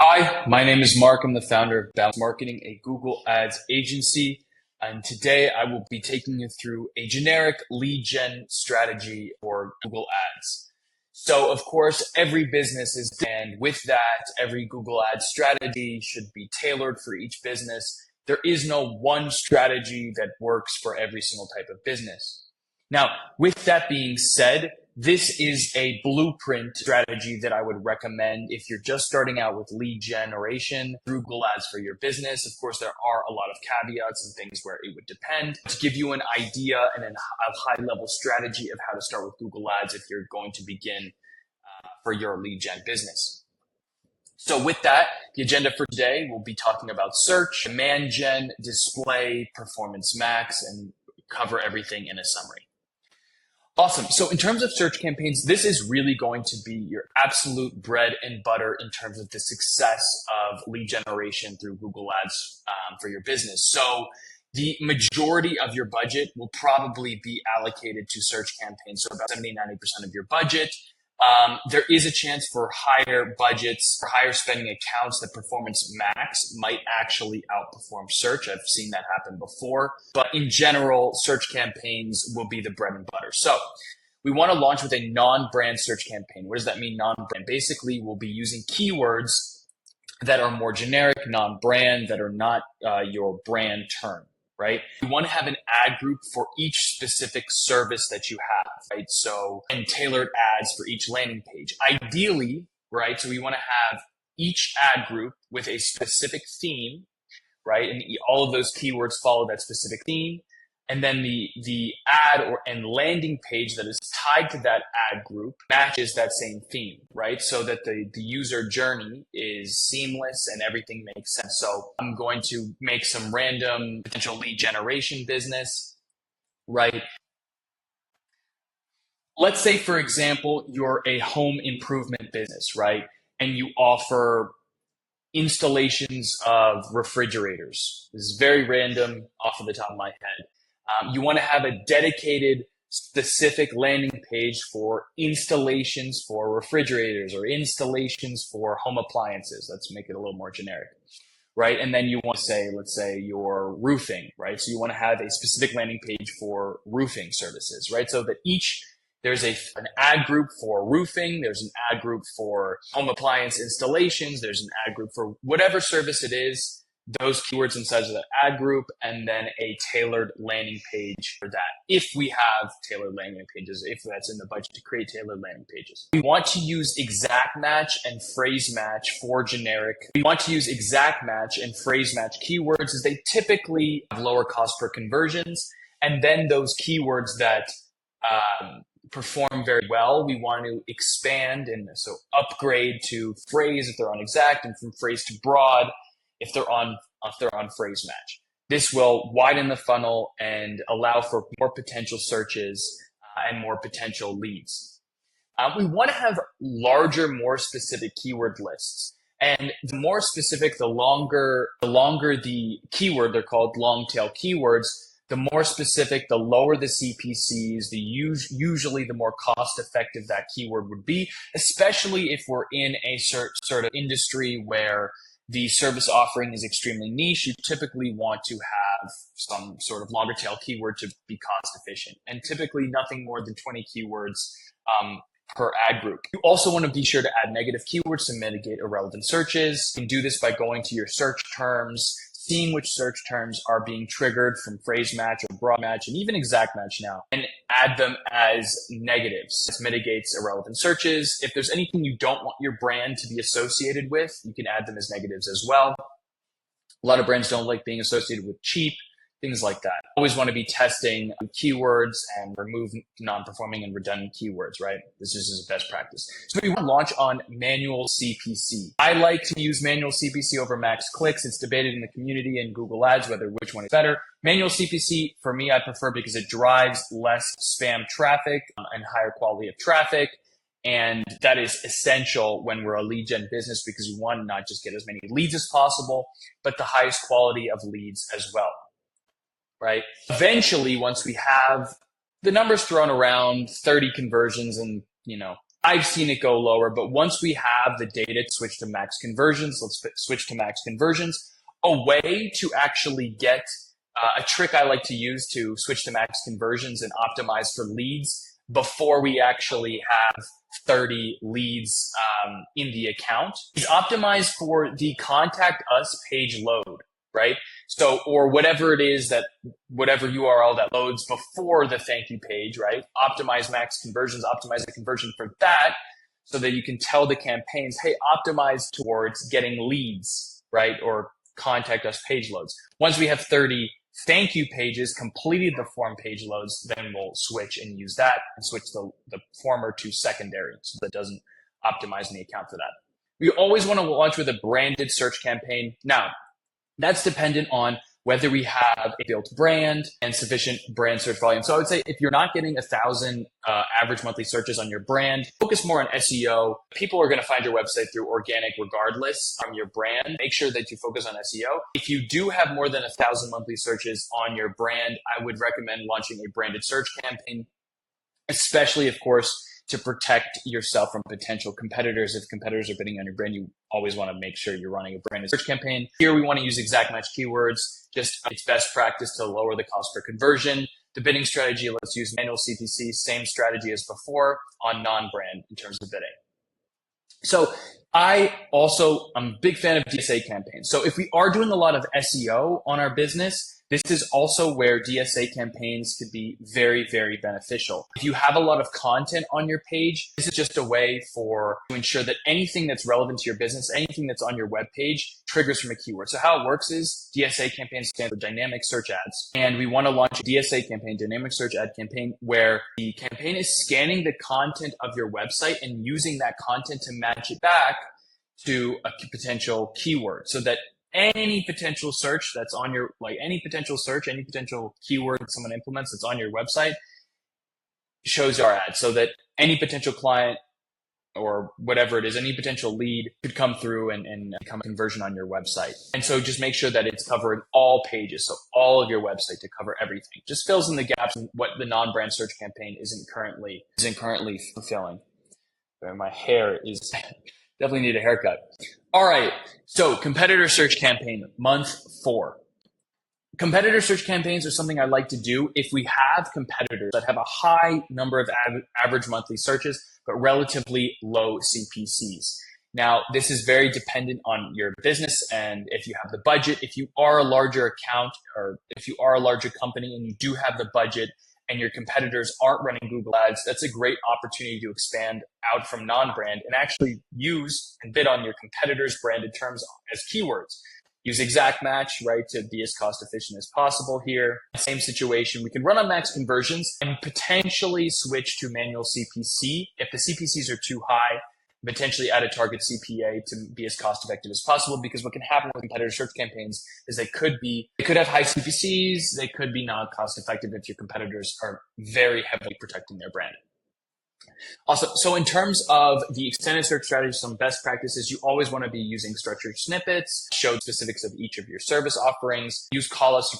Hi, my name is Mark. I'm the founder of Balance Marketing, a Google Ads agency. And today I will be taking you through a generic lead gen strategy for Google Ads. So, of course, every business is, and with that, every Google Ads strategy should be tailored for each business. There is no one strategy that works for every single type of business. Now, with that being said, this is a blueprint strategy that I would recommend if you're just starting out with lead generation through Google Ads for your business. Of course, there are a lot of caveats and things where it would depend. To give you an idea and a high level strategy of how to start with Google Ads if you're going to begin for your lead gen business. So with that, the agenda for today, we'll be talking about search, demand gen, display, performance max, and cover everything in a summary. Awesome. So in terms of search campaigns, this is really going to be your absolute bread and butter in terms of the success of lead generation through Google Ads for your business. So the majority of your budget will probably be allocated to search campaigns. So about 70-90% of your budget. There is a chance for higher budgets, for higher spending accounts, that Performance Max might actually outperform search. I've seen that happen before. But in general, search campaigns will be the bread and butter. So we want to launch with a non-brand search campaign. What does that mean, non-brand? Basically, we'll be using keywords that are more generic, non-brand, that are not your brand term. Right? You want to have an ad group for each specific service that you have, right? So, and tailored ads for each landing page. Ideally, right? So we want to have each ad group with a specific theme, right? And all of those keywords follow that specific theme. And then the ad and landing page that is tied to that ad group matches that same theme, right? So that the user journey is seamless and everything makes sense. So I'm going to make some random potential lead generation business, right? Let's say, for example, you're a home improvement business, right? And you offer installations of refrigerators. This is very random off of the top of my head. You want to have a dedicated, specific landing page for installations for refrigerators or installations for home appliances. Let's make it a little more generic, right? And then you want to say, let's say your roofing, right? So you want to have a specific landing page for roofing services, right? So that there's an ad group for roofing, there's an ad group for home appliance installations, there's an ad group for whatever service it is, those keywords inside of that ad group, and then a tailored landing page for that. If we have tailored landing pages, if that's in the budget to create tailored landing pages. We want to use exact match and phrase match for generic. We want to use exact match and phrase match keywords as they typically have lower cost per conversions. And then those keywords that perform very well, we want to expand and so upgrade to phrase if they're on exact, and from phrase to broad if they're on phrase match. This will widen the funnel and allow for more potential searches and more potential leads. We want to have larger, more specific keyword lists. And the more specific, the longer the keyword, they're called long tail keywords, the more specific, the lower the CPCs, usually the more cost effective that keyword would be, especially if we're in a sort of industry where the service offering is extremely niche. You typically want to have some sort of longer tail keyword to be cost efficient, and typically nothing more than 20 keywords per ad group. You also want to be sure to add negative keywords to mitigate irrelevant searches. You can do this by going to your search terms, seeing which search terms are being triggered from phrase match or broad match and even exact match now, and add them as negatives. This mitigates irrelevant searches. If there's anything you don't want your brand to be associated with, you can add them as negatives as well. A lot of brands don't like being associated with cheap, things like that. Always want to be testing keywords and remove non-performing and redundant keywords, right? This is a best practice. So we want to launch on manual CPC. I like to use manual CPC over max clicks. It's debated in the community and Google Ads whether which one is better. Manual CPC, for me, I prefer because it drives less spam traffic and higher quality of traffic. And that is essential when we're a lead gen business because we want to not just get as many leads as possible, but the highest quality of leads as well. Right? Eventually, once we have the numbers thrown around, 30 conversions in, I've seen it go lower, but once we have the data to switch to max conversions, let's switch to max conversions. A way to actually get a trick I like to use to switch to max conversions and optimize for leads before we actually have 30 leads in the account is optimize for the contact us page load, right? So, or whatever it is that, whatever URL that loads before the thank you page, right? Optimize max conversions, optimize the conversion for that so that you can tell the campaigns, hey, optimize towards getting leads, right? Or contact us page loads. Once we have 30 thank you pages completed the form page loads, then we'll switch and use that and switch the former to secondary so that doesn't optimize in the account for that. We always want to launch with a branded search campaign. Now, that's dependent on whether we have a built brand and sufficient brand search volume. So I would say if you're not getting 1,000 average monthly searches on your brand, focus more on SEO. People are going to find your website through organic regardless from your brand. Make sure that you focus on SEO. If you do have more than 1,000 monthly searches on your brand, I would recommend launching a branded search campaign, especially, of course, to protect yourself from potential competitors. If competitors are bidding on your brand, you always want to make sure you're running a branded search campaign. Here, we want to use exact match keywords. Just it's best practice to lower the cost per conversion. The bidding strategy, let's use manual CPC, same strategy as before on non-brand in terms of bidding. So I'm a big fan of DSA campaigns. So if we are doing a lot of SEO on our business, this is also where DSA campaigns could be very, very beneficial. If you have a lot of content on your page, this is just a way to ensure that anything that's relevant to your business, anything that's on your web page triggers from a keyword. So how it works is DSA campaign stands for dynamic search ads. And we want to launch a DSA campaign, dynamic search ad campaign, where the campaign is scanning the content of your website and using that content to match it back to a potential keyword so that any potential search that's on your, any potential keyword that someone implements that's on your website shows our ad so that any potential client or whatever it is, any potential lead could come through and become a conversion on your website. And so just make sure that it's covering all pages. So all of your website to cover everything. Just fills in the gaps in what the non-brand search campaign isn't currently fulfilling. My hair is definitely need a haircut. All right. So competitor search campaign, month 4. Competitor search campaigns are something I like to do if we have competitors that have a high number of average monthly searches, but relatively low CPCs. Now, this is very dependent on your business and if you have the budget. If you are a larger account or if you are a larger company and you do have the budget and your competitors aren't running Google Ads, that's a great opportunity to expand out from non-brand and actually use and bid on your competitors' branded terms as keywords. Use exact match, right, to be as cost efficient as possible here. Same situation, we can run on max conversions and potentially switch to manual CPC. If the CPCs are too high, potentially add a target CPA to be as cost effective as possible, because what can happen with competitor search campaigns is they could have high CPCs, they could be not cost effective if your competitors are very heavily protecting their brand. Also, so in terms of the extended search strategy, some best practices, you always want to be using structured snippets, show specifics of each of your service offerings, use call outs to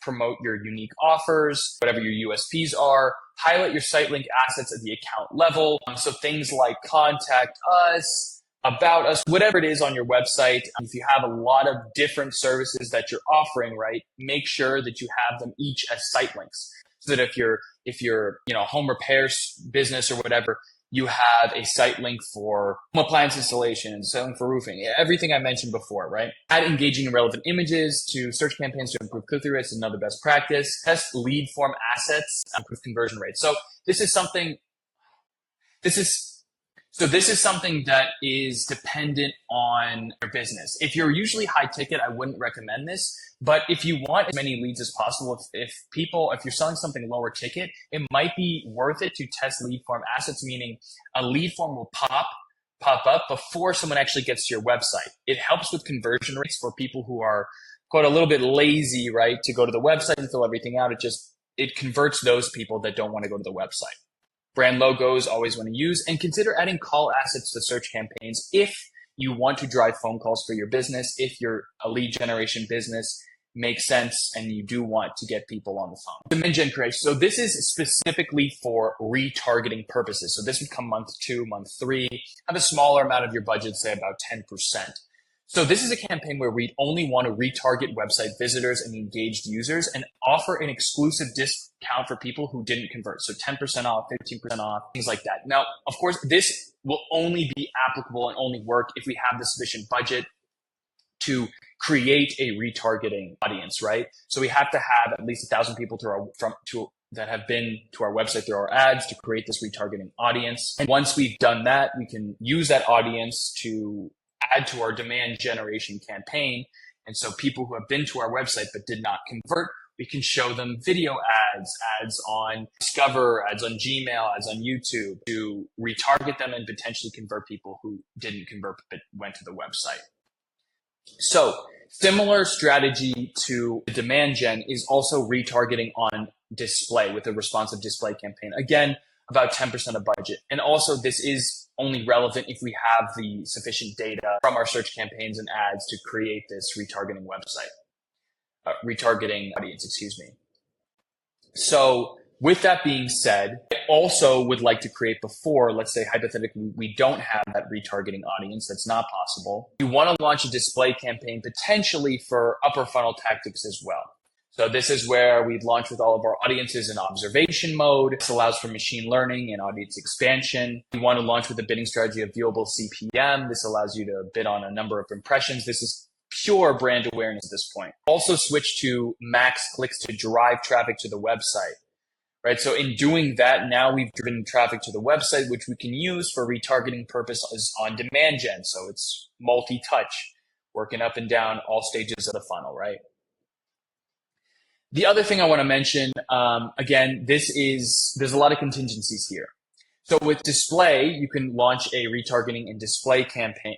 promote your unique offers, whatever your USPs are, highlight your site link assets at the account level. So things like contact us, about us, whatever it is on your website. If you have a lot of different services that you're offering, right, make sure that you have them each as site links. So that if you're home repairs business or whatever, you have a site link for home appliance installation, site link for roofing, everything I mentioned before, right? Add engaging and relevant images to search campaigns to improve click-through rates is another best practice. Test lead form assets to improve conversion rates. So this is something that is dependent on your business. If you're usually high ticket, I wouldn't recommend this. But if you want as many leads as possible, if you're selling something lower ticket, it might be worth it to test lead form assets, meaning a lead form will pop up before someone actually gets to your website. It helps with conversion rates for people who are, quote, a little bit lazy, right, to go to the website and fill everything out. It converts those people that don't want to go to the website. Brand logos always want to use, and consider adding call assets to search campaigns if you want to drive phone calls for your business. If you're a lead generation business, make sense and you do want to get people on the phone. Demand gen creation. So this is specifically for retargeting purposes. So this would come month 2, month 3, have a smaller amount of your budget, say about 10%. So this is a campaign where we only want to retarget website visitors and engaged users and offer an exclusive discount for people who didn't convert. So 10% off, 15% off, things like that. Now, of course, this will only be applicable and only work if we have the sufficient budget to create a retargeting audience, right? So we have to have at least 1,000 people that have been to our website through our ads to create this retargeting audience. And once we've done that, we can use that audience to add to our demand generation campaign. And so people who have been to our website but did not convert, we can show them video ads, ads on Discover, ads on Gmail, ads on YouTube to retarget them and potentially convert people who didn't convert but went to the website. So similar strategy to the demand gen is also retargeting on display with a responsive display campaign. Again, about 10% of budget. And also this is only relevant if we have the sufficient data from our search campaigns and ads to create this retargeting retargeting audience, excuse me. So with that being said, I also would like to create before, let's say hypothetically, we don't have that retargeting audience. That's not possible. We want to launch a display campaign potentially for upper funnel tactics as well. So this is where we'd launch with all of our audiences in observation mode. This allows for machine learning and audience expansion. We want to launch with a bidding strategy of viewable CPM. This allows you to bid on a number of impressions. This is pure brand awareness at this point. Also switch to max clicks to drive traffic to the website, right? So in doing that, now we've driven traffic to the website, which we can use for retargeting purposes on demand gen. So it's multi-touch, working up and down all stages of the funnel, right? The other thing I want to mention, again, there's a lot of contingencies here. So with display, you can launch a retargeting and display campaign,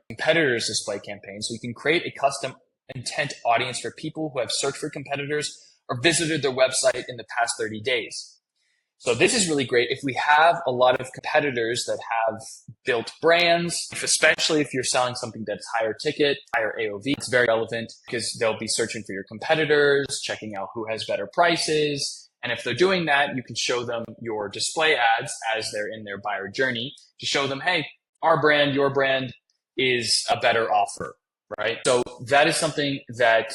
competitors display campaign. So you can create a custom intent audience for people who have searched for competitors or visited their website in the past 30 days. So this is really great if we have a lot of competitors that have built brands, especially if you're selling something that's higher ticket, higher AOV. It's very relevant because they'll be searching for your competitors, checking out who has better prices. And if they're doing that, you can show them your display ads as they're in their buyer journey to show them, hey, our brand, your brand is a better offer, right? So that is something that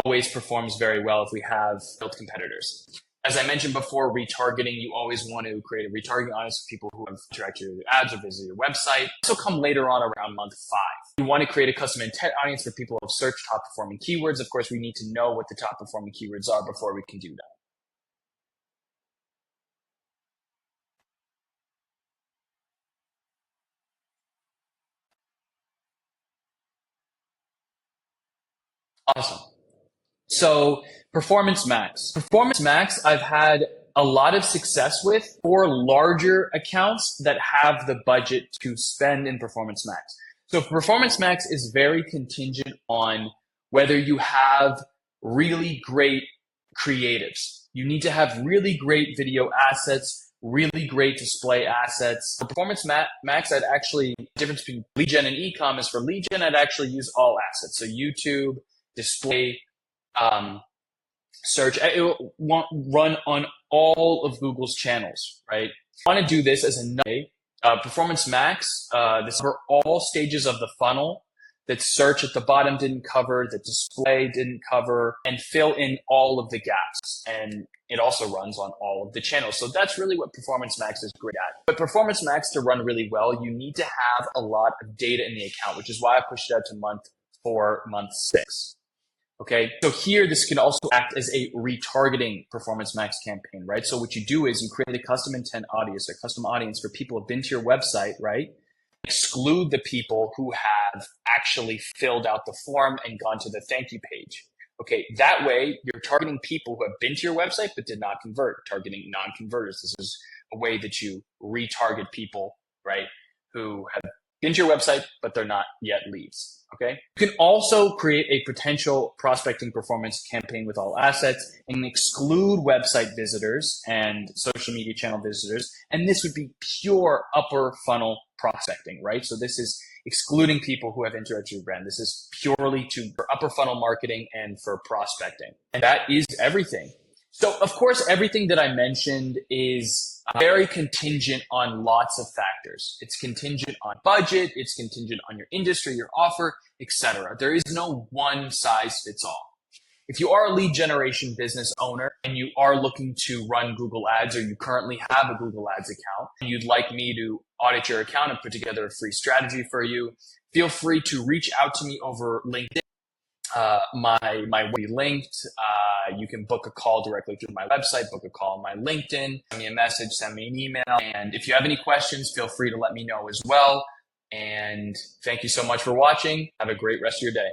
always performs very well if we have built competitors. As I mentioned before, retargeting, you always want to create a retargeting audience for people who have interacted with your ads or visited your website. This will come later on around month 5. You want to create a custom intent audience for people who have searched top performing keywords. Of course, we need to know what the top performing keywords are before we can do that. Awesome. So Performance Max. Performance Max, I've had a lot of success with for larger accounts that have the budget to spend in Performance Max. So Performance Max is very contingent on whether you have really great creatives. You need to have really great video assets, really great display assets. For Performance Max, I'd actually, the difference between lead gen and e-com is for lead gen, I'd actually use all assets. So YouTube, display, search, it will run on all of Google's channels, right? I want to do this as a Performance Max, this for all stages of the funnel that search at the bottom didn't cover, that display didn't cover, and fill in all of the gaps. And it also runs on all of the channels. So that's really what Performance Max is great at. But Performance Max, to run really well, you need to have a lot of data in the account, which is why I pushed it out to month 4, month 6. Okay, so here this can also act as a retargeting Performance Max campaign, right? So what you do is you create a custom intent audience, a custom audience for people who have been to your website, right? Exclude the people who have actually filled out the form and gone to the thank you page. Okay, that way you're targeting people who have been to your website but did not convert, targeting non-converters. This is a way that you retarget people, right, who have into your website, but they're not yet leads. Okay. You can also create a potential prospecting performance campaign with all assets and exclude website visitors and social media channel visitors. And this would be pure upper funnel prospecting, right? So this is excluding people who have interacted with your brand. This is purely for upper funnel marketing and for prospecting. And that is everything. So, of course, everything that I mentioned is very contingent on lots of factors. It's contingent on budget, it's contingent on your industry, your offer, etc. There is no one size fits all. If you are a lead generation business owner and you are looking to run Google Ads, or you currently have a Google Ads account and you'd like me to audit your account and put together a free strategy for you, feel free to reach out to me over LinkedIn. My will be linked. You can book a call directly through my website, book a call on my LinkedIn, send me a message, send me an email. And if you have any questions, feel free to let me know as well. And thank you so much for watching. Have a great rest of your day.